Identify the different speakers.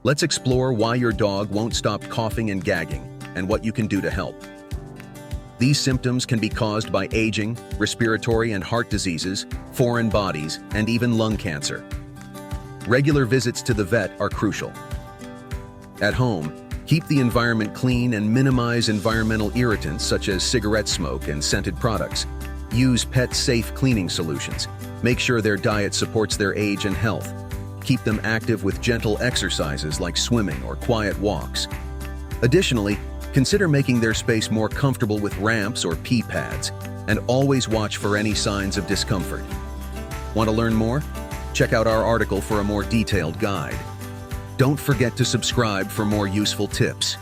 Speaker 1: Let's explore why your dog won't stop coughing and gagging and what you can do to help. These symptoms can be caused by aging, respiratory and heart diseases, foreign bodies, and even lung cancer. Regular visits to the vet are crucial. At home, keep the environment clean and minimize environmental irritants such as cigarette smoke and scented products. Use pet-safe cleaning solutions. Make sure their diet supports their age and health. Keep them active with gentle exercises like swimming or quiet walks. Additionally, consider making their space more comfortable with ramps or pee pads, and always watch for any signs of discomfort. Want to learn more? Check out our article for a more detailed guide. Don't forget to subscribe for more useful tips.